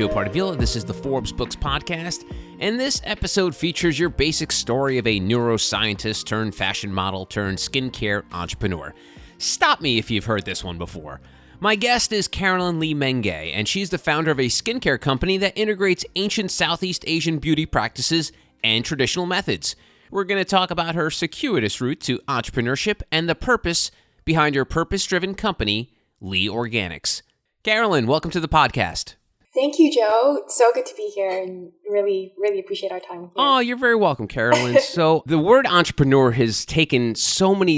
Joe Pardavila. This is the Forbes Books Podcast, and this episode features your basic story of a neuroscientist turned fashion model turned skincare entrepreneur. Stop me if you've heard this one before. My guest is Carolyn Li Ming Geh, and she's the founder of a skincare company that integrates ancient Southeast Asian beauty practices and traditional methods. We're going to talk about her circuitous route to entrepreneurship and the purpose behind her purpose-driven company, Li Organics. Carolyn, welcome to the podcast. Thank you, Joe. It's so good to be here and really appreciate our time here. Oh, you're very welcome, Carolyn. So the word entrepreneur has taken such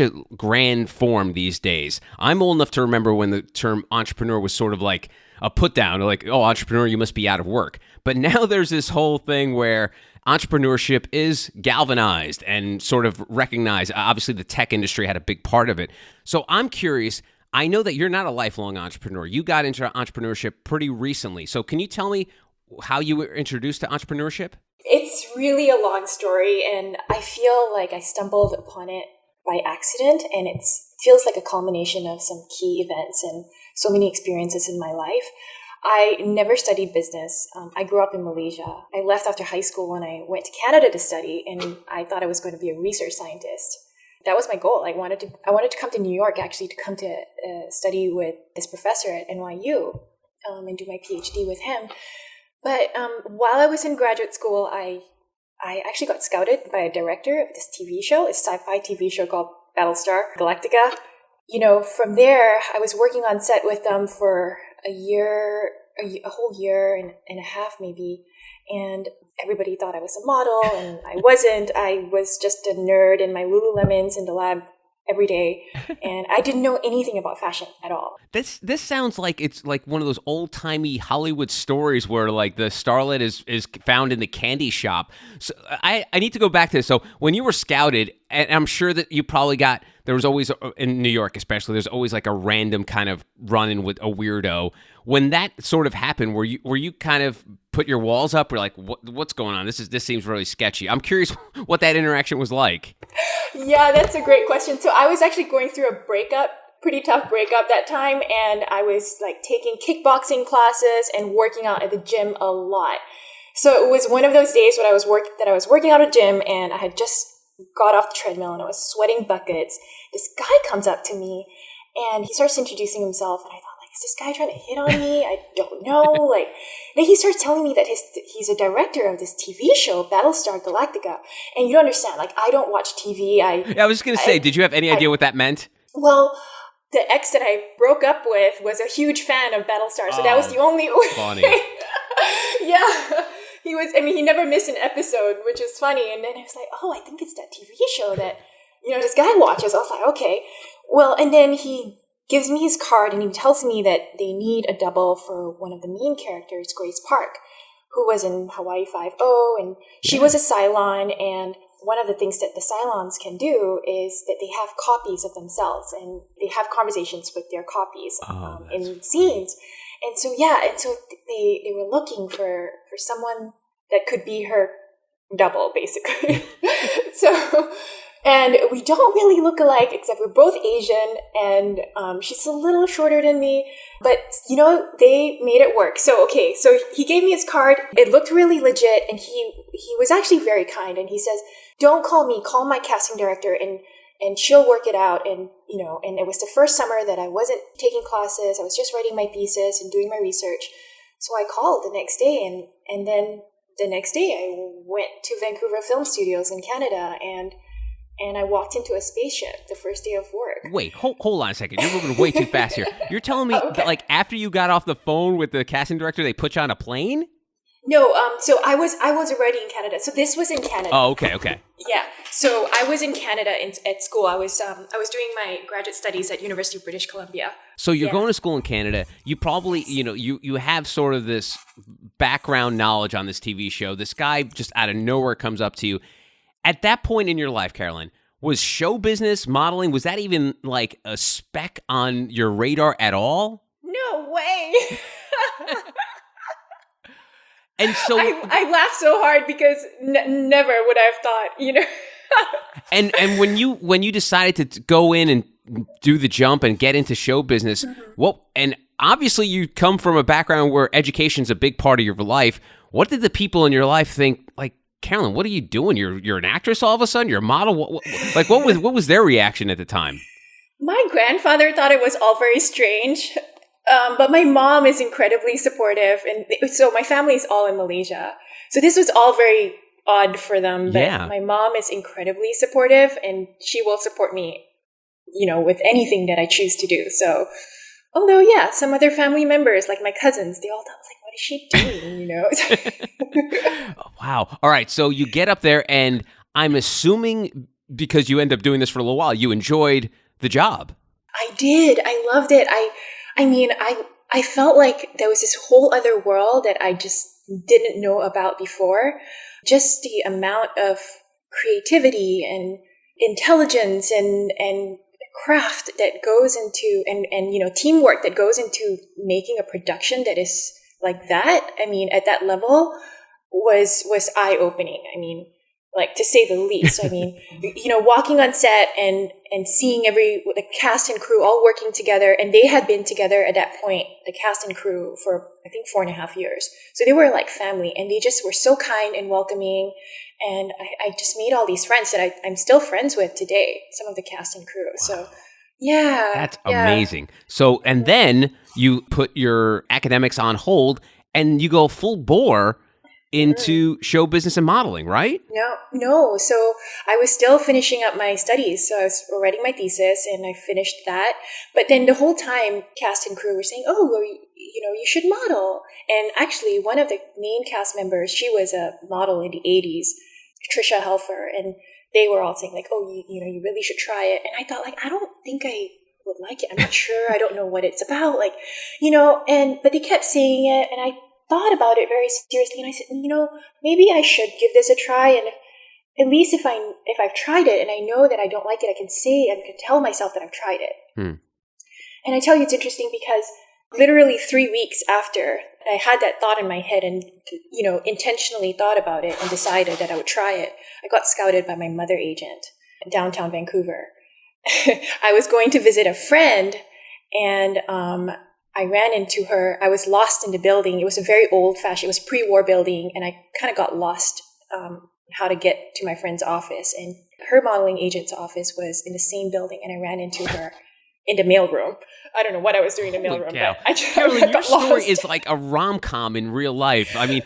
a grand form these days. I'm old enough to remember when the term entrepreneur was sort of like a put down, like, oh, entrepreneur, you must be out of work. But now there's this whole thing where entrepreneurship is galvanized and sort of recognized. Obviously, the tech industry had a big part of it. So I'm curious, I know that you're not a lifelong entrepreneur. You got into entrepreneurship pretty recently. So can you tell me how you were introduced to entrepreneurship? It's really a long story, and I feel like I stumbled upon it by accident, and it feels like a culmination of some key events and so many experiences in my life. I never studied business. I grew up in Malaysia. I left after high school and I went to Canada to study, and I thought I was going to be a research scientist. That was my goal. I wanted to come to New York, actually, to come to study with this professor at NYU and do my PhD with him. But while I was in graduate school, I actually got scouted by a director of this TV show, a sci-fi TV show called Battlestar Galactica. You know, from there, I was working on set with them for a whole year and a half maybe. And everybody thought I was a model, and I wasn't. I was just a nerd in my Lululemons in the lab every day, and I didn't know anything about fashion at all. This sounds like it's like one of those old-timey Hollywood stories where like the starlet is found in the candy shop. So I need to go back to this. So when you were scouted, and I'm sure that you probably there was always, in New York especially, there's always like a random kind of run-in with a weirdo. When that sort of happened, were you kind of put your walls up? We're like, what's going on? This seems really sketchy. I'm curious what that interaction was like. Yeah, that's a great question. So I was actually going through a pretty tough breakup that time, and I was like taking kickboxing classes and working out at the gym a lot. So it was one of those days when I was working out at a gym, and I had just got off the treadmill and I was sweating buckets. This guy comes up to me and he starts introducing himself, and I thought, is this guy trying to hit on me? I don't know. Then he starts telling me that he's a director of this TV show, Battlestar Galactica. And you don't understand, I don't watch TV. I was just going to say, did you have any idea what that meant? Well, the ex that I broke up with was a huge fan of Battlestar, so that was the only way. Funny. Yeah. He never missed an episode, which is funny. And then I was like, oh, I think it's that TV show that, this guy watches. I was like, okay. Well, and then he gives me his card and he tells me that they need a double for one of the main characters, Grace Park, who was in Hawaii Five-0, and she was a Cylon, and one of the things that the Cylons can do is that they have copies of themselves, and they have conversations with their copies in scenes. And so, they were looking for someone that could be her double, basically. And we don't really look alike, except we're both Asian, and she's a little shorter than me. But, they made it work. So he gave me his card. It looked really legit, and he was actually very kind. And he says, don't call me, call my casting director, and she'll work it out. And, and it was the first summer that I wasn't taking classes. I was just writing my thesis and doing my research. So I called the next day, and then the next day I went to Vancouver Film Studios in Canada, and I walked into a spaceship the first day of work. Wait, hold on a second. You're moving way too fast here. You're telling me that, after you got off the phone with the casting director, they put you on a plane? No, so I was already in Canada. So this was in Canada. Oh, okay. Yeah. So I was in Canada at school. I was doing my graduate studies at University of British Columbia. So you're going to school in Canada. You probably, you have sort of this background knowledge on this TV show. This guy just out of nowhere comes up to you. At that point in your life, Carolyn, was show business, modeling, was that even like a speck on your radar at all? No way. And so I laughed so hard because never would I have thought, And when you decided to go in and do the jump and get into show business, obviously you come from a background where education's a big part of your life. What did the people in your life think? Like, Carolyn, what are you doing? You're an actress all of a sudden? You're a model? What was their reaction at the time? My grandfather thought it was all very strange, but my mom is incredibly supportive. And so my family is all in Malaysia. So this was all very odd for them. But my mom is incredibly supportive, and she will support me, with anything that I choose to do. So, although, some other family members, like my cousins, they all thought, like, what is she doing, Wow. All right. So you get up there, and I'm assuming because you end up doing this for a little while, you enjoyed the job. I did. I loved it. I felt like there was this whole other world that I just didn't know about before. Just the amount of creativity and intelligence and craft that goes into and teamwork that goes into making a production that is like that. I mean, at that level was eye-opening. I mean, like, to say the least. I mean, walking on set and seeing the cast and crew all working together, and they had been together at that point, the cast and crew, for I think 4.5 years. So they were like family, and they just were so kind and welcoming. And I just made all these friends that I'm still friends with today, some of the cast and crew. Wow. So yeah. That's amazing. So, and then you put your academics on hold and you go full bore into show business and modeling, right? No. So I was still finishing up my studies. So I was writing my thesis and I finished that. But then the whole time, cast and crew were saying, oh, well, you should model. And actually, one of the main cast members, she was a model in the 80s, Trisha Helfer. And they were all saying, like, oh, you really should try it. And I thought, like, I don't think I would like it. I'm not sure. I don't know what it's about. Like, but they kept saying it. And I thought about it very seriously, and I said, maybe I should give this a try, and at least if I've tried it and I know that I don't like it, I can say and can tell myself that I've tried it. And I tell you, it's interesting because literally 3 weeks after I had that thought in my head and intentionally thought about it and decided that I would try it, I got scouted by my mother agent in downtown Vancouver. I was going to visit a friend, and I ran into her. I was lost in the building. It was a very old-fashioned, it was pre-war building, and I kind of got lost how to get to my friend's office. And her modeling agent's office was in the same building, and I ran into her in the mailroom. I don't know what I was doing in the mailroom, but I just Carolyn, got your story lost. is like a rom-com in real life. I mean,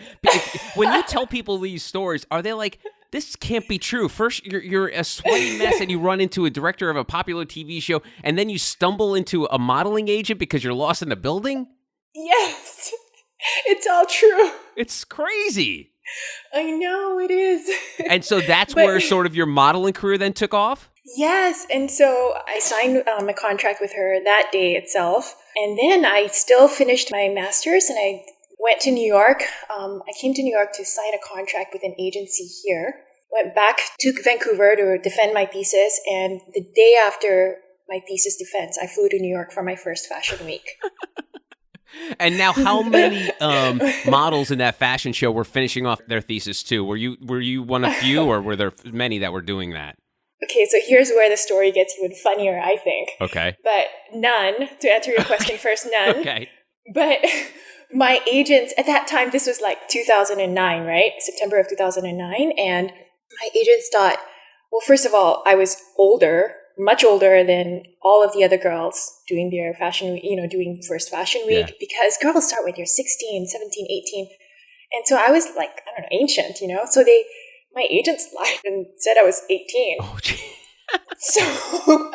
when you tell people these stories, are they like, this can't be true? First, you're a sweaty mess and you run into a director of a popular TV show, and then you stumble into a modeling agent because you're lost in a building? Yes, it's all true. It's crazy. I know, it is. And so that's where sort of your modeling career then took off? Yes, and so I signed a contract with her that day itself, and then I still finished my master's, and I went to New York. I came to New York to sign a contract with an agency here. Went back to Vancouver to defend my thesis. And the day after my thesis defense, I flew to New York for my first fashion week. And now how many models in that fashion show were finishing off their thesis too? Were you one of few, or were there many that were doing that? Okay, so here's where the story gets even funnier, I think. Okay. But none. To answer your question first, none. Okay. But my agents, at that time, this was like 2009, right? September of 2009. And my agents thought, well, first of all, I was older, much older than all of the other girls doing their fashion, doing first fashion week, because girls start when you're 16, 17, 18. And so I was like, I don't know, ancient, So my agents lied and said I was 18. Oh, gee. So,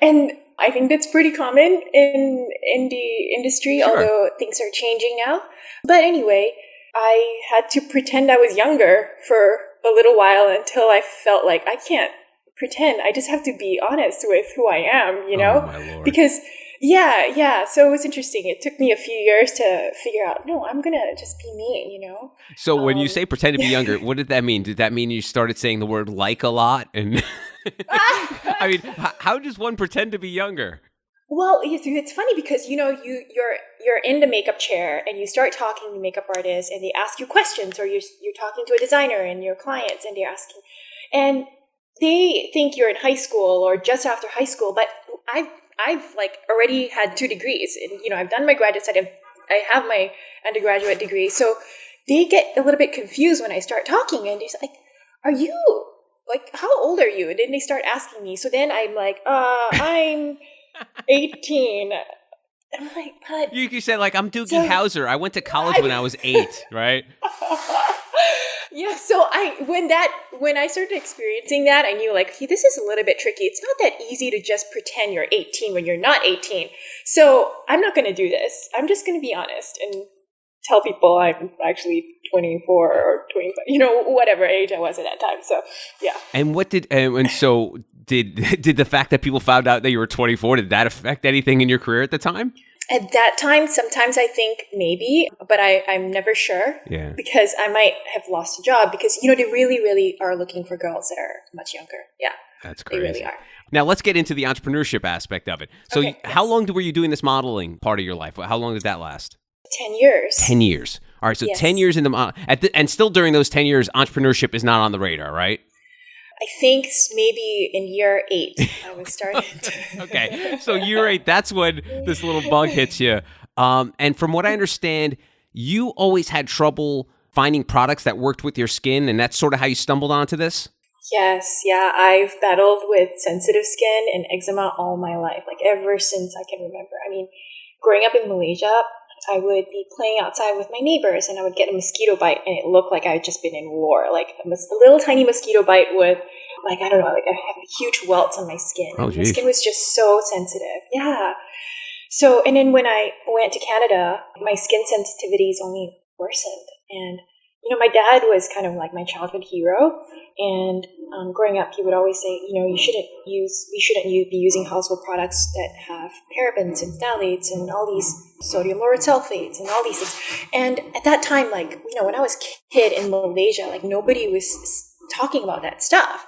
and I think that's pretty common in the industry, Sure. although things are changing now. But anyway, I had to pretend I was younger for a little while until I felt like I can't pretend. I just have to be honest with who I am, Oh, my Lord. Because so it was interesting. It took me a few years to figure out, no, I'm going to just be me, So when you say pretend to be younger, what did that mean? Did that mean you started saying the word like a lot? And I mean, how does one pretend to be younger? Well, it's funny because, you're in the makeup chair and you start talking to makeup artists and they ask you questions, or you're talking to a designer and your clients and they're asking, and they think you're in high school or just after high school. But I've like already had 2 degrees and, I've done my graduate study. I have my undergraduate degree. So they get a little bit confused when I start talking and they're like, are you like, how old are you? And then they start asking me. So then I'm like, I'm 18. I'm like, but you said like, I'm Doogie Howser. I went to college when I was 8, right? Yeah. So when I started experiencing that, I knew like, hey, this is a little bit tricky. It's not that easy to just pretend you're 18 when you're not 18. So I'm not going to do this. I'm just going to be honest and tell people I'm actually 24 or 25, whatever age I was at that time. So yeah. And did the fact that people found out that you were 24, did that affect anything in your career at the time? At that time, sometimes I think maybe, but I'm never sure. Yeah. Because I might have lost a job because, they really, really are looking for girls that are much younger. Yeah. That's crazy. They really are. Now, let's get into the entrepreneurship aspect of it. So Okay, how yes. long were you doing this modeling part of your life? How long did that last? 10 years. 10 years. All right. So Yes. 10 years in and still during those 10 years, entrepreneurship is not on the radar, right? I think maybe in year 8, I was starting to... Okay. So year 8, that's when this little bug hits you. And from what I understand, you always had trouble finding products that worked with your skin, and that's sort of how you stumbled onto this? Yes. Yeah. I've battled with sensitive skin and eczema all my life, like ever since I can remember. I mean, growing up in Malaysia, I would be playing outside with my neighbors and I would get a mosquito bite and it looked like I had just been in war. Like a little tiny mosquito bite would, like, I don't know, like I have huge welts on my skin. Oh, my skin was just so sensitive. Yeah. So, and then when I went to Canada, my skin sensitivities only worsened. And, my dad was kind of like my childhood hero. And growing up, he would always say, we shouldn't be using household products that have parabens and phthalates and all these sodium lauryl sulfates and all these things. And at that time, like, when I was a kid in Malaysia, like nobody was talking about that stuff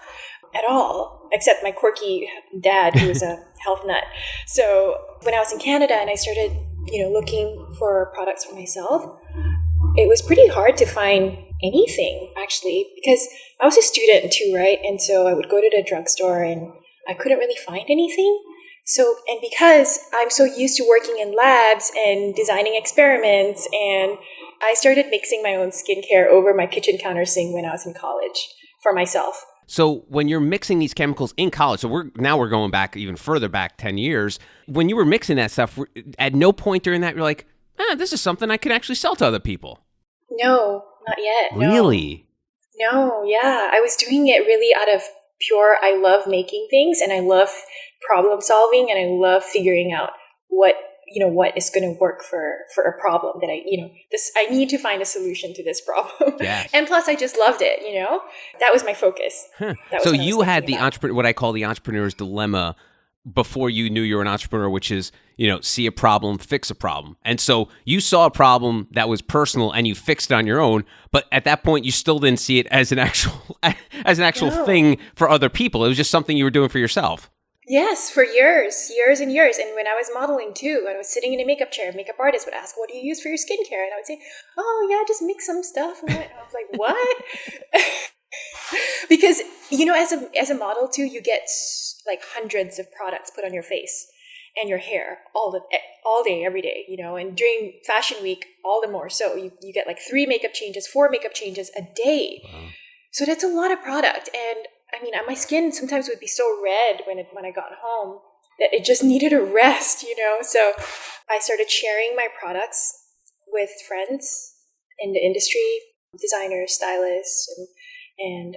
at all, except my quirky dad, who was a health nut. So when I was in Canada and I started, looking for products for myself, it was pretty hard to find anything, actually, because I was a student too, right? And so I would go to the drugstore and I couldn't really find anything. So, and because I'm so used to working in labs and designing experiments, and I started mixing my own skincare over my kitchen counter sink when I was in college for myself. So when you're mixing these chemicals in college, so we're going back even further back 10 years, when you were mixing that stuff, at no point during that, you're like, this is something I could actually sell to other people. No, not yet. Really? No, yeah. I was doing it really out of pure, I love making things and I love problem solving and I love figuring out what is going to work for a problem that I need to find a solution to this problem. Yes. And plus I just loved it, that was my focus. Huh. That was so what I was you had the thinking about. what I call the entrepreneur's dilemma before you knew you were an entrepreneur, which is, see a problem, fix a problem. And so you saw a problem that was personal and you fixed it on your own. But at that point, you still didn't see it as an actual No. thing for other people. It was just something you were doing for yourself. Yes, for years and years. And when I was modeling too, when I was sitting in a makeup chair, makeup artists would ask, what do you use for your skincare? And I would say, oh yeah, just mix some stuff. And I was like, what? Because, as a model too, you get like hundreds of products put on your face and your hair all day, every day, and during fashion week, all the more. So you get like 4 makeup changes a day. Wow. So that's a lot of product. And I mean, my skin sometimes would be so red when I got home that it just needed a rest, So I started sharing my products with friends in the industry, designers, stylists, and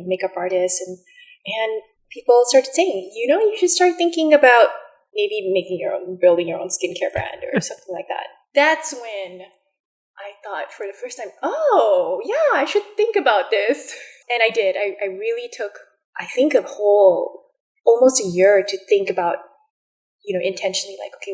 makeup artists, and people started saying, you should start thinking about maybe building your own skincare brand or something like that. That's when I thought for the first time, oh yeah, I should think about this. And I did. I really took, I think, almost a year to think about, intentionally, like, okay,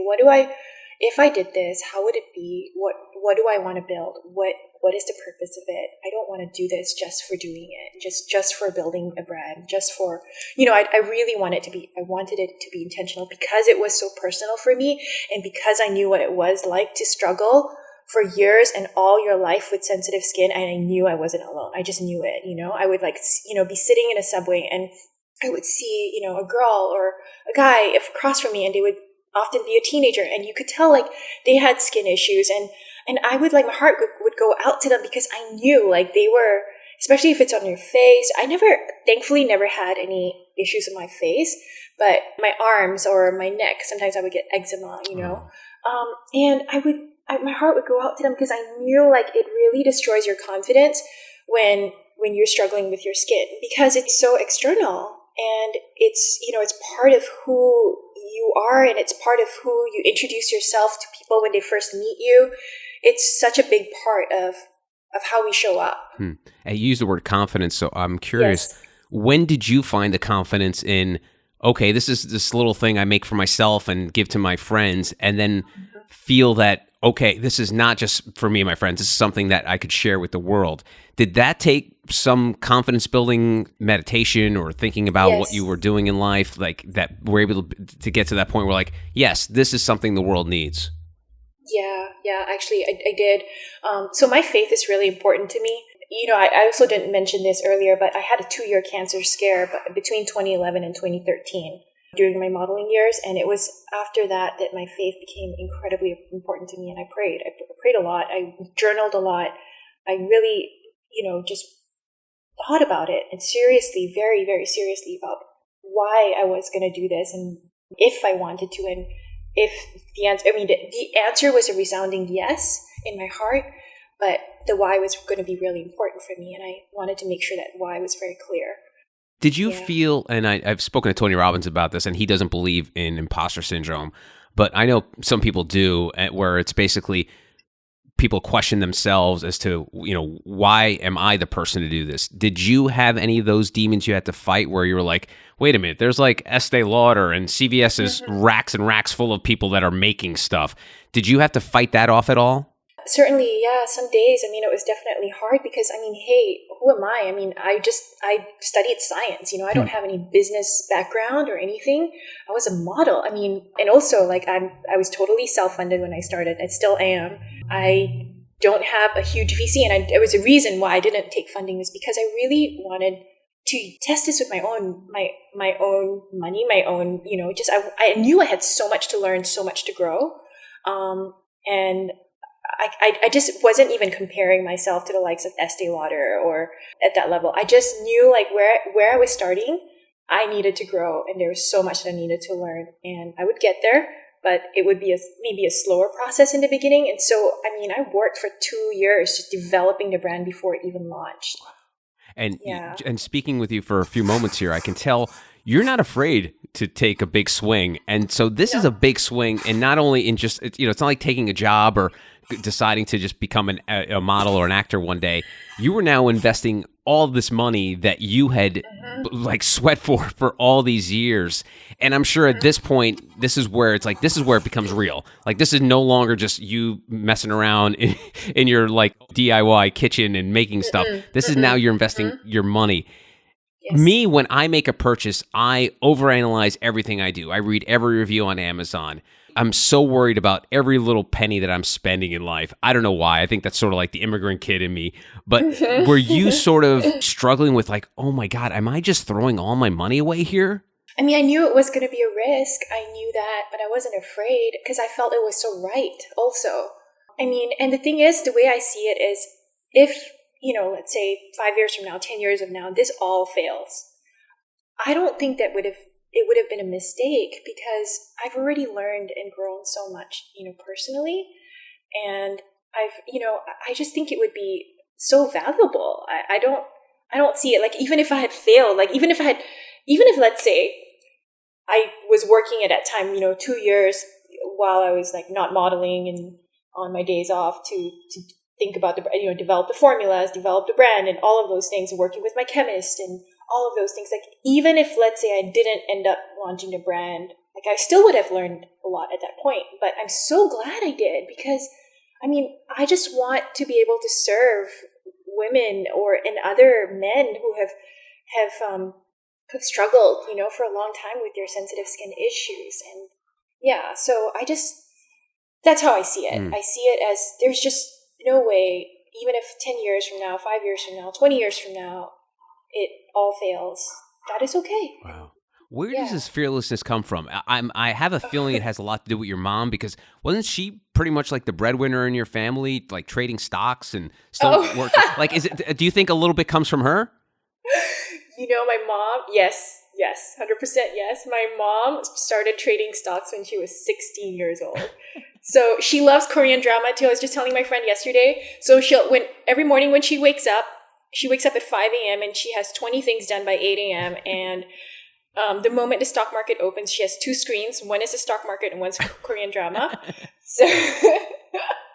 if I did this, how would it be? What do I want to build? What is the purpose of it? I don't want to do this just for doing it, just for building a brand, just for, I really wanted it to be intentional because it was so personal for me. And because I knew what it was like to struggle for years and all your life with sensitive skin. And I knew I wasn't alone. I just knew it, I would be sitting in a subway and I would see, a girl or a guy across from me, and they would often be a teenager, and you could tell like they had skin issues, and I would like, my heart would go out to them because I knew like they were, especially if it's on your face. Thankfully never had any issues on my face, but my arms or my neck, sometimes I would get eczema, and my heart would go out to them because I knew like it really destroys your confidence when you're struggling with your skin, because it's so external, and it's part of who you are, and it's part of who you introduce yourself to people when they first meet you. It's such a big part of how we show up. And you use the word confidence, so I'm curious, Yes. when did you find the confidence in, okay, this is this little thing I make for myself and give to my friends, and then feel that, okay, this is not just for me and my friends, this is something that I could share with the world. Did that take some confidence building meditation or thinking about what Yes. you were doing in life, like that we're able to get to that point where like, yes, this is something the world needs? Yeah, actually, I did. So my faith is really important to me. I also didn't mention this earlier, but I had a 2-year cancer scare between 2011 and 2013 during my modeling years. And it was after that my faith became incredibly important to me. And I prayed. I prayed a lot. I journaled a lot. I really, just thought about it, and seriously, very, very seriously, about why I was going to do this and if I wanted to. And if the answer was a resounding yes in my heart, but the why was going to be really important for me. And I wanted to make sure that why was very clear. Did you feel, and I've spoken to Tony Robbins about this, and he doesn't believe in imposter syndrome, but I know some people do, where it's basically people question themselves as to, why am I the person to do this? Did you have any of those demons you had to fight where you were like, wait a minute, there's like Estee Lauder and CVS is racks and racks full of people that are making stuff. Did you have to fight that off at all? Certainly, yeah. Some days, it was definitely hard because, hey, who am I? I studied science. I don't have any business background or anything. I was a model. And also, like, I was totally self-funded when I started. I still am. I don't have a huge VC, and there was a reason why I didn't take funding, was because I really wanted to test this with my own money, my own, I knew I had so much to learn, so much to grow, and I just wasn't even comparing myself to the likes of Estee Lauder or at that level. I just knew like where I was starting, I needed to grow, and there was so much that I needed to learn, and I would get there, but it would be maybe a slower process in the beginning. And so, I worked for 2 years just developing the brand before it even launched. And speaking with you for a few moments here, I can tell you're not afraid to take a big swing. And so this is a big swing, and not only in just, it's not like taking a job or deciding to just become a model or an actor one day. You were now investing all this money that you had like sweat for all these years. And I'm sure at this point, this is where it becomes real. Like, this is no longer just you messing around in your like DIY kitchen and making stuff. This is now you're investing your money. Yes. Me, when I make a purchase, I overanalyze everything I do. I read every review on Amazon. I'm so worried about every little penny that I'm spending in life. I don't know why. I think that's sort of like the immigrant kid in me. But were you sort of struggling with like, oh my God, am I just throwing all my money away here? I knew it was going to be a risk. I knew that, but I wasn't afraid because I felt it was so right also. And the thing is, the way I see it is, if, let's say 5 years from now, 10 years from now, this all fails, I don't think that it would have been a mistake, because I've already learned and grown so much, personally. And I just think it would be so valuable. I don't see it like, even if I had failed, like even if let's say I was working at that time, 2 years while I was like not modeling and on my days off to think about develop the formulas, develop the brand and all of those things, working with my chemist and all of those things. Like, even if, let's say, I didn't end up launching the brand, like, I still would have learned a lot at that point. But I'm so glad I did, because, I just want to be able to serve women and other men who have struggled, for a long time with their sensitive skin issues. And so that's how I see it. I see it as, there's just no way, even if 10 years from now, 5 years from now, 20 years from now, it all fails, that is okay. Wow. Where does Yeah. this fearlessness come from? I have a feeling it has a lot to do with your mom because wasn't she pretty much like the breadwinner in your family, like trading stocks and still working? Oh, Like, is it? Do you think a little bit comes from her? my mom, yes, yes, 100% yes. My mom started trading stocks when she was 16 years old. So she loves Korean drama too. I was just telling my friend yesterday. So every morning when she wakes up at 5 a.m. and she has 20 things done by 8 a.m. And the moment the stock market opens, she has two screens. One is the stock market and one's Korean drama. So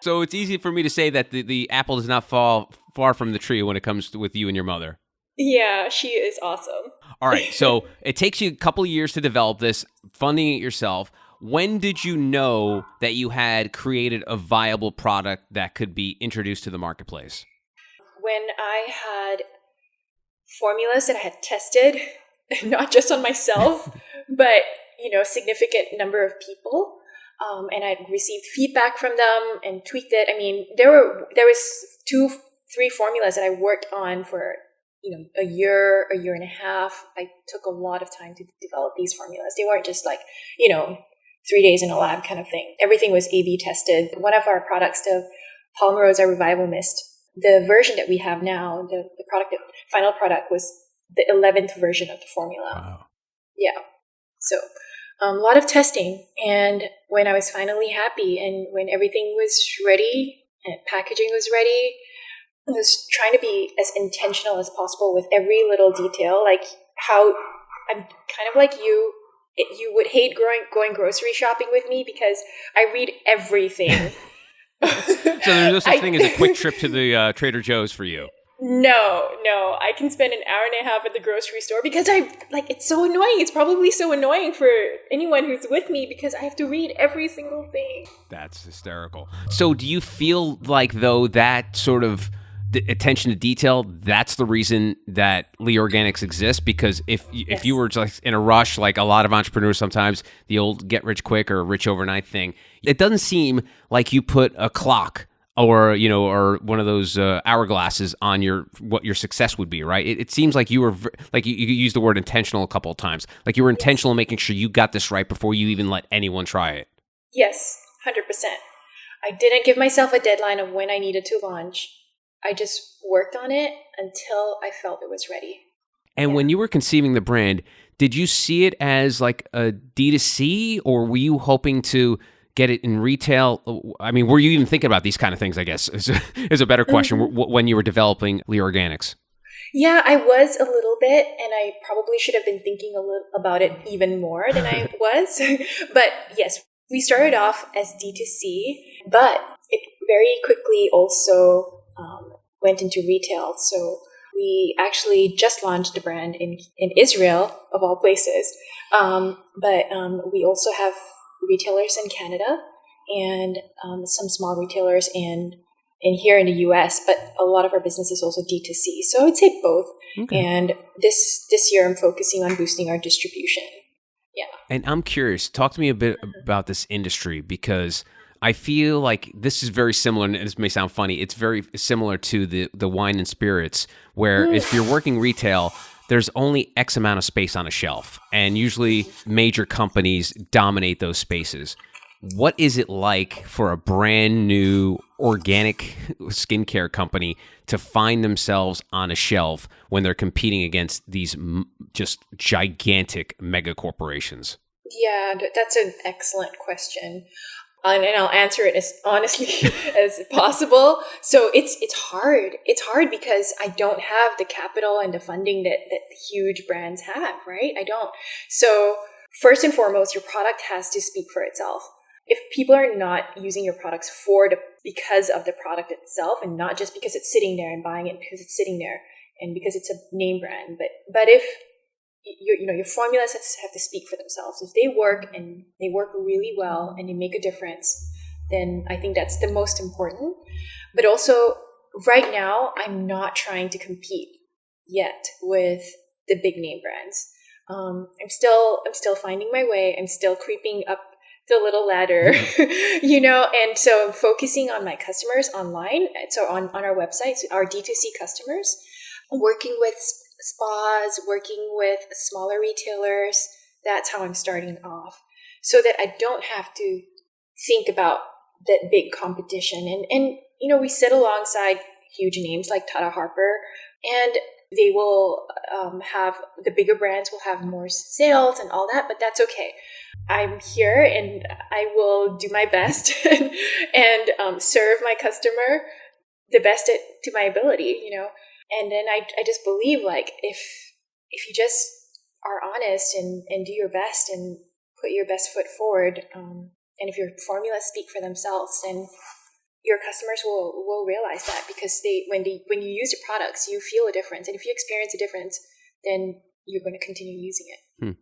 So it's easy for me to say that the apple does not fall far from the tree when it comes to with you and your mother. yeah, she is awesome. All right. So it takes you a couple of years to develop this, funding it yourself. When did you know that you had created a viable product that could be introduced to the marketplace? When I had formulas that I had tested, not just on myself, but significant number of people, and I'd received feedback from them and tweaked it. I mean, there was 3 formulas that I worked on for a year and a half. I took a lot of time to develop these formulas. They weren't just like 3 days in a lab kind of thing. Everything was A/B tested. One of our products, the Polymerosa Revival Mist, the version that we have now, the final product was the 11th version of the formula. Wow. Yeah. So a lot of testing. And when I was finally happy and when everything was ready and packaging was ready, I was trying to be as intentional as possible with every little detail, like how I'm kind of like you. You would hate going grocery shopping with me because I read everything. So there's no such thing as a quick trip to the Trader Joe's for you. No. I can spend an hour and a half at the grocery store because it's so annoying. It's probably so annoying for anyone who's with me because I have to read every single thing. That's hysterical. So do you feel like, though, that sort of the attention to detail, that's the reason that Li Organics exists? Because if you were just in a rush, like a lot of entrepreneurs sometimes, the old get rich quick or rich overnight thing, it doesn't seem like you put a clock or one of those hourglasses on what your success would be, right? It seems like you were like you used the word intentional a couple of times, like you were intentional in making sure you got this right before you even let anyone try it. Yes, 100%. I didn't give myself a deadline of when I needed to launch. I just worked on it until I felt it was ready. And when you were conceiving the brand, did you see it as like a D2C, or were you hoping to get it in retail? I mean, were you even thinking about these kind of things, I guess, is a better question, when you were developing Li Organics? Yeah, I was a little bit, and I probably should have been thinking a little about it even more than I was. But yes, we started off as D2C, but it very quickly also went into retail. So we actually just launched the brand in Israel, of all places. But we also have retailers in Canada and some small retailers in here in the US, but a lot of our business is also D2C. So I would say both. Okay. And this year I'm focusing on boosting our distribution. Yeah. And I'm curious, talk to me a bit about this industry, because I feel like this is very similar, and this may sound funny, it's very similar to the wine and spirits, where if you're working retail, there's only X amount of space on a shelf, and usually major companies dominate those spaces. What is it like for a brand new organic skincare company to find themselves on a shelf when they're competing against these just gigantic mega corporations? Yeah, that's an excellent question. And I'll answer it as honestly as possible. So it's hard. It's hard because I don't have the capital and the funding that huge brands have, right? I don't. So first and foremost, your product has to speak for itself. If people are not using your products because of the product itself, and not just because it's sitting there and buying it because it's sitting there and because it's a name brand, but if your formulas have to speak for themselves. If they work and they work really well and they make a difference, then I think that's the most important. But also, right now, I'm not trying to compete yet with the big name brands. I'm still finding my way. I'm still creeping up the little ladder, and so I'm focusing on my customers online. So on our website, our D2C customers, working with spas, working with smaller retailers. That's how I'm starting off, so that I don't have to think about that big competition. And we sit alongside huge names like Tata Harper, and they will have, the bigger brands will have more sales and all that, but that's okay. I'm here and I will do my best and serve my customer the best to my ability, And then I just believe, like, if you just are honest and do your best and put your best foot forward, and if your formulas speak for themselves, then your customers will realize that, because when you use your products, you feel a difference, and if you experience a difference, then you're going to continue using it.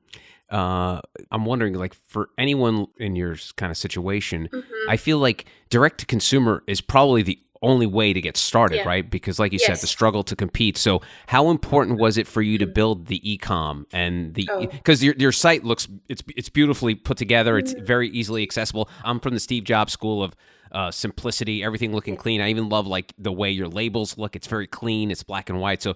I'm wondering, like, for anyone in your kind of situation, I feel like direct to consumer is probably the only way to get started, right? Because like you said, the struggle to compete. So how important was it for you to build the e-com and because your site it's beautifully put together. It's very easily accessible. I'm from the Steve Jobs school of simplicity, everything looking clean. I even love like the way your labels look. It's very clean. It's black and white. So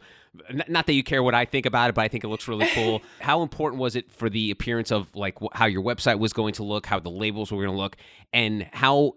not that you care what I think about it, but I think it looks really cool. How important was it for the appearance of like how your website was going to look, how the labels were going to look, and how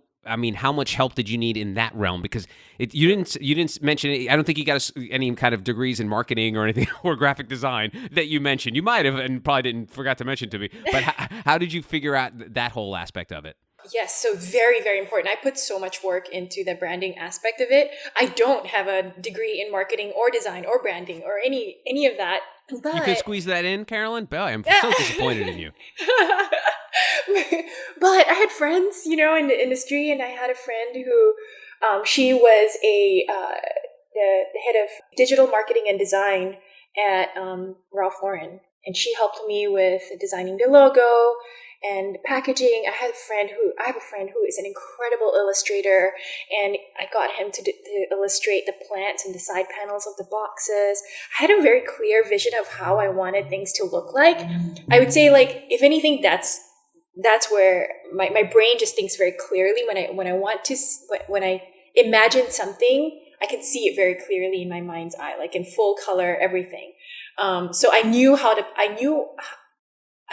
much help did you need in that realm? Because you didn't mention it. I don't think you got any kind of degrees in marketing or anything or graphic design that you mentioned. You might have, and probably forgot to mention to me. But how did you figure out that whole aspect of it? Yes, so very, very important. I put so much work into the branding aspect of it. I don't have a degree in marketing or design or branding or any of that. But you could squeeze that in, Carolyn? Boy, I'm so disappointed in you. But I had friends, in the industry, and I had a friend who, she was the head of digital marketing and design at Ralph Lauren, and she helped me with designing the logo and packaging. I have a friend who is an incredible illustrator, and I got him to illustrate the plants and the side panels of the boxes. I had a very clear vision of how I wanted things to look like. I would say, like, if anything, that's where my brain just thinks very clearly. When I imagine something, I can see it very clearly in my mind's eye, like in full color, everything. So I knew how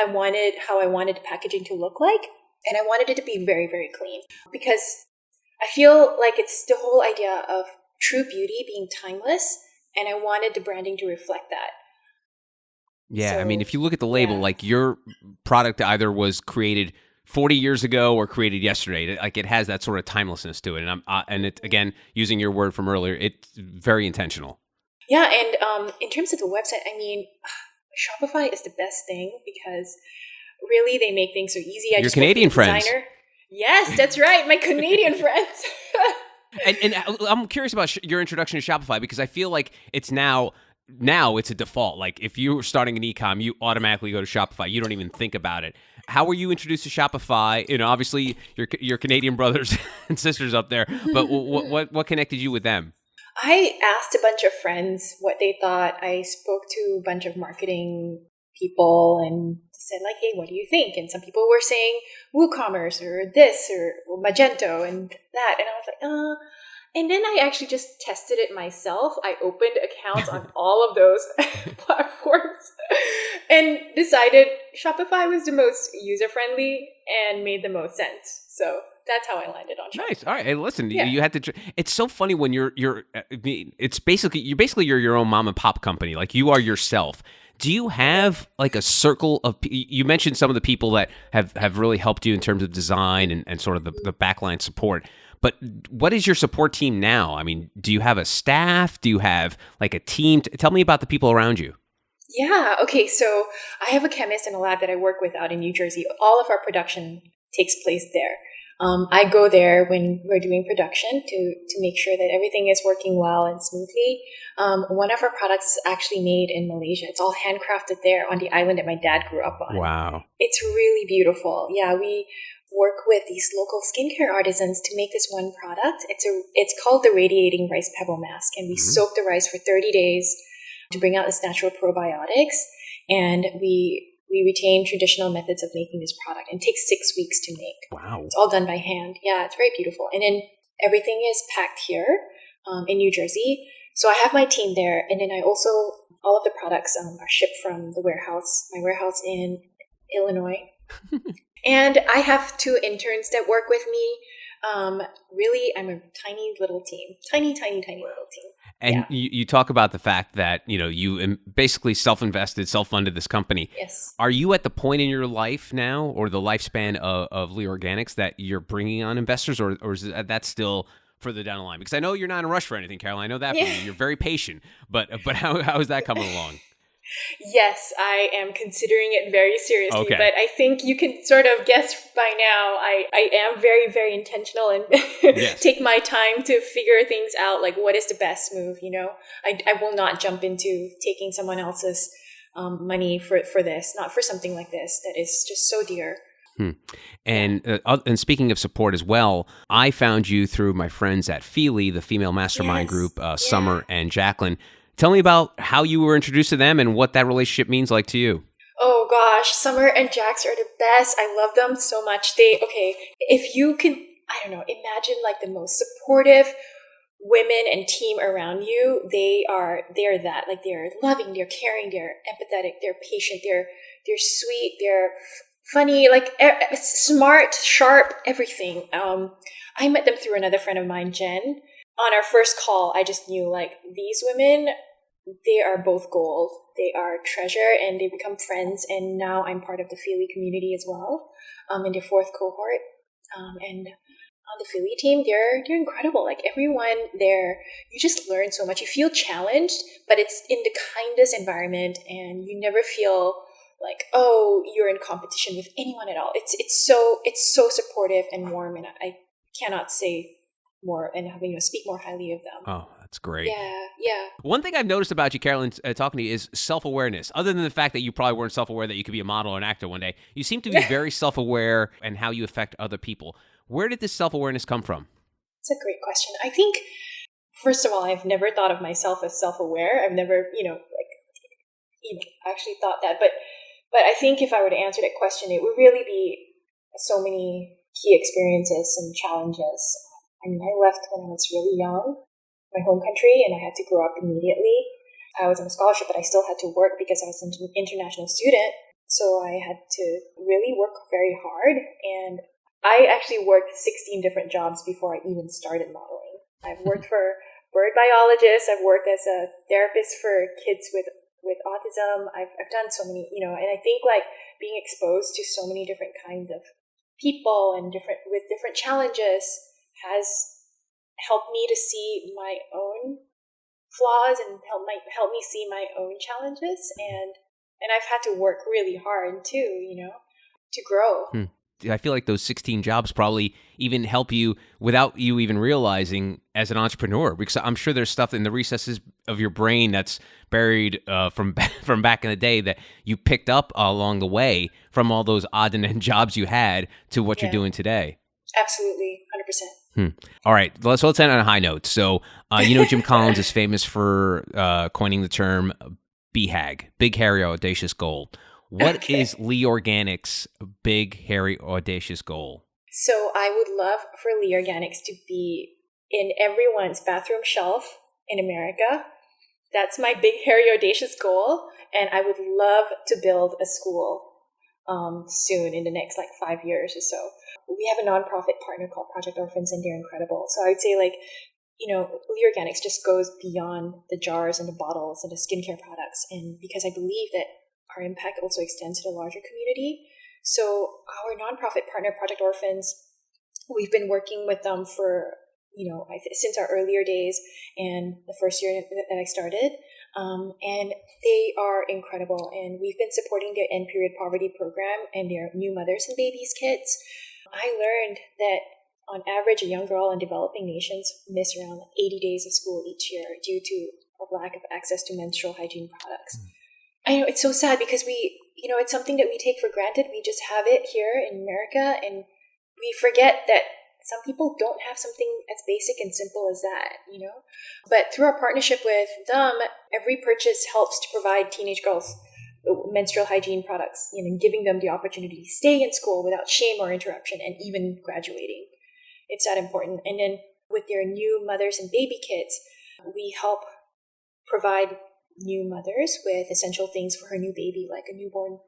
I wanted packaging to look like, and I wanted it to be very, very clean, because I feel like it's the whole idea of true beauty being timeless, and I wanted the branding to reflect that. Yeah, so, I mean, if you look at the label, like your product either was created 40 years ago or created yesterday. Like it has that sort of timelessness to it, and it, again, using your word from earlier, it's very intentional. Yeah, and in terms of the website, I mean, Shopify is the best thing, because really they make things so easy. Your Canadian friends. Yes, that's right, my Canadian friends. And I'm curious about your introduction to Shopify, because I feel like it's now it's a default. Like if you're starting an e-com, you automatically go to Shopify. You don't even think about it. How were you introduced to Shopify? Obviously your Canadian brothers and sisters up there, but what connected you with them? I asked a bunch of friends what they thought. I spoke to a bunch of marketing people and said, like, hey, what do you think? And some people were saying WooCommerce or this or Magento and that. And I was like, And then I actually just tested it myself. I opened accounts on all of those platforms and decided Shopify was the most user-friendly and made the most sense. So that's how I landed on Shopify. Nice. All right. Hey, listen, you had to. It's so funny when you're. It's basically you're your own mom and pop company. Like you are yourself. Do you have like a circle of? You mentioned some of the people that have really helped you in terms of design and sort of the backline support. But what is your support team now? I mean, do you have a staff? Do you have like a team? Tell me about the people around you. Yeah. Okay. So I have a chemist in a lab that I work with out in New Jersey. All of our production takes place there. I go there when we're doing production to make sure that everything is working well and smoothly. One of our products is actually made in Malaysia. It's all handcrafted there on the island that my dad grew up on. Wow. It's really beautiful. Yeah, we work with these local skincare artisans to make this one product. It's called the Radiating Rice Pebble Mask, and we soak the rice for 30 days to bring out its natural probiotics, and we retain traditional methods of making this product, and it takes 6 weeks to make. Wow. It's all done by hand. Yeah, it's very beautiful. And then everything is packed here in New Jersey. So I have my team there, and then I also all of the products are shipped from my warehouse in Illinois. And I have 2 interns that work with me. Really, I'm a tiny little team. Tiny little team. And Yeah. you talk about the fact that, you basically self-invested, self-funded this company. Yes. Are you at the point in your life now, or the lifespan of Li Organics, that you're bringing on investors, or is that still further down the line? Because I know you're not in a rush for anything, Carolyn. I know that from you. You're very patient. But how is that coming along? Yes, I am considering it very seriously, Okay. but I think you can sort of guess by now, I am very, very intentional and Yes. take my time to figure things out, like what is the best move, I will not jump into taking someone else's money for this, not for something like this that is just so dear. And speaking of support as well, I found you through my friends at Feely, the female mastermind Yes. group, Summer and Jacqueline. Tell me about how you were introduced to them and what that relationship means like to you. Oh gosh, Summer and Jax are the best. I love them so much. If you can, I don't know, imagine like the most supportive women and team around you. They're that. Like they're loving, they're caring, they're empathetic, they're patient, they're sweet, they're funny, like smart, sharp, everything. I met them through another friend of mine, Jen. On our first call, I just knew like these women, they are both gold. They are treasure, and they become friends. And now I'm part of the Feely community as well, in the 4th cohort. And on the Feely team, they're incredible. Like everyone there, you just learn so much. You feel challenged, but it's in the kindest environment, and you never feel like, oh, you're in competition with anyone at all. It's so supportive and warm, and I cannot say more and speak more highly of them. Oh, that's great. Yeah. One thing I've noticed about you, Carolyn, talking to you, is self-awareness. Other than the fact that you probably weren't self-aware that you could be a model or an actor one day, you seem to be very self-aware and how you affect other people. Where did this self-awareness come from? It's a great question. I think, first of all, I've never thought of myself as self-aware. I've never, actually thought that. But I think if I were to answer that question, it would really be so many key experiences and challenges. I mean, I left when I was really young, my home country, and I had to grow up immediately. I was on a scholarship, but I still had to work because I was an international student. So I had to really work very hard. And I actually worked 16 different jobs before I even started modeling. I've worked for bird biologists. I've worked as a therapist for kids with autism. I've done so many, and I think like being exposed to so many different kinds of people and with different challenges has helped me to see my own flaws and help me see my own challenges, and I've had to work really hard too, to grow. I feel like those 16 jobs probably even help you without you even realizing as an entrepreneur, because I'm sure there's stuff in the recesses of your brain that's buried from back in the day that you picked up along the way from all those odd and end jobs you had to what you're doing today. Absolutely, 100%. All right, let's end on a high note. So, Jim Collins is famous for coining the term BHAG, Big Hairy Audacious Goal. What is Li Organics' big, hairy, audacious goal? So I would love for Li Organics to be in everyone's bathroom shelf in America. That's my big, hairy, audacious goal. And I would love to build a school soon in the next 5 years or so. We have a nonprofit partner called Project Orphans, and they're incredible. So I would say Li Organics just goes beyond the jars and the bottles and the skincare products. And because I believe that our impact also extends to the larger community. So our nonprofit partner, Project Orphans, we've been working with them for, since our earlier days and the first year that I started. And they are incredible. And we've been supporting their end period poverty program and their new mothers and babies kits. I learned that on average, a young girl in developing nations miss around 80 days of school each year due to a lack of access to menstrual hygiene products. I know it's so sad because it's something that we take for granted. We just have it here in America, and we forget that some people don't have something as basic and simple as that, But through our partnership with them, every purchase helps to provide teenage girls menstrual hygiene products, giving them the opportunity to stay in school without shame or interruption and even graduating. It's that important. And then with their new mothers and baby kits, we help provide new mothers with essential things for her new baby, like a newborn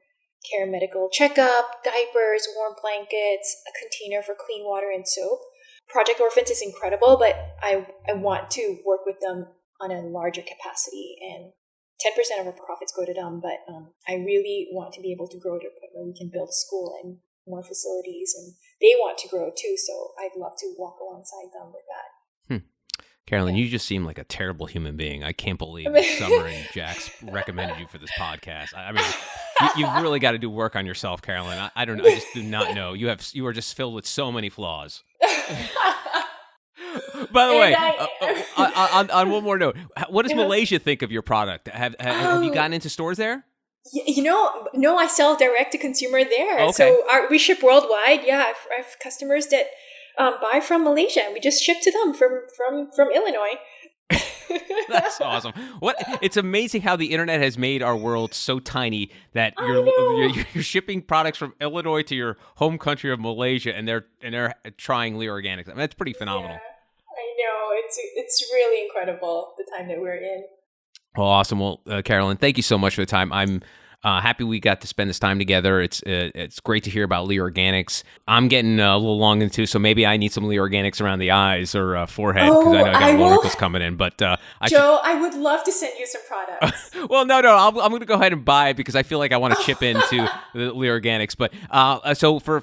care medical checkup, diapers, warm blankets, a container for clean water and soap. Project Orphans is incredible, but I want to work with them on a larger capacity, and 10% of our profits go to them, but I really want to be able to grow to a point where we can build a school and more facilities, and they want to grow too, so I'd love to walk alongside them with that. Carolyn, you just seem like a terrible human being. I can't believe that Summer and Jax recommended you for this podcast. I mean, you've really got to do work on yourself, Carolyn. I don't know. I just do not know. You are just filled with so many flaws. By the way, on one more note, what does Malaysia think of your product? Have you gotten into stores there? No, I sell direct to consumer there. Okay. So we ship worldwide. Yeah, I have customers that buy from Malaysia, and we just ship to them from Illinois. That's awesome. It's amazing how the internet has made our world so tiny that you're shipping products from Illinois to your home country of Malaysia, and they're trying Li Organics. I mean, that's pretty phenomenal. Yeah, I know. It's really incredible the time that we're in. Well, awesome. Well, Carolyn, thank you so much for the time. I'm happy we got to spend this time together. It's great to hear about Li Organics. I'm getting a little long in the tooth, so maybe I need some Li Organics around the eyes or forehead, because I know I got more wrinkles coming in. But I would love to send you some products. Well, no, I'm going to go ahead and buy it because I feel like I want to chip into the Li Organics. But so for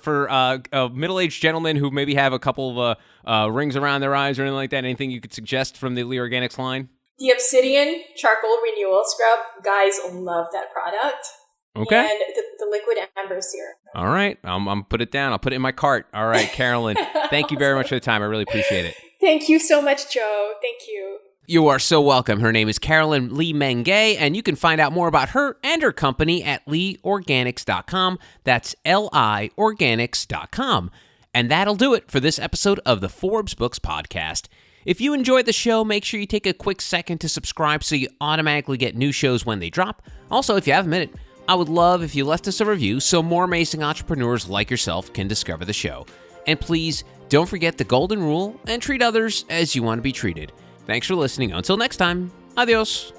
middle-aged gentlemen who maybe have a couple of rings around their eyes or anything like that, anything you could suggest from the Li Organics line? The Obsidian Charcoal Renewal Scrub. Guys love that product. Okay. And the Liquid Amber Serum. All right. I'm put it down. I'll put it in my cart. All right, Carolyn. Thank you very much for the time. I really appreciate it. Thank you so much, Joe. Thank you. You are so welcome. Her name is Carolyn Li Ming Geh, and you can find out more about her and her company at liorganics.com. That's liorganics.com. And that'll do it for this episode of the Forbes Books Podcast. If you enjoyed the show, make sure you take a quick second to subscribe so you automatically get new shows when they drop. Also, if you have a minute, I would love if you left us a review so more amazing entrepreneurs like yourself can discover the show. And please, don't forget the golden rule and treat others as you want to be treated. Thanks for listening. Until next time, adios.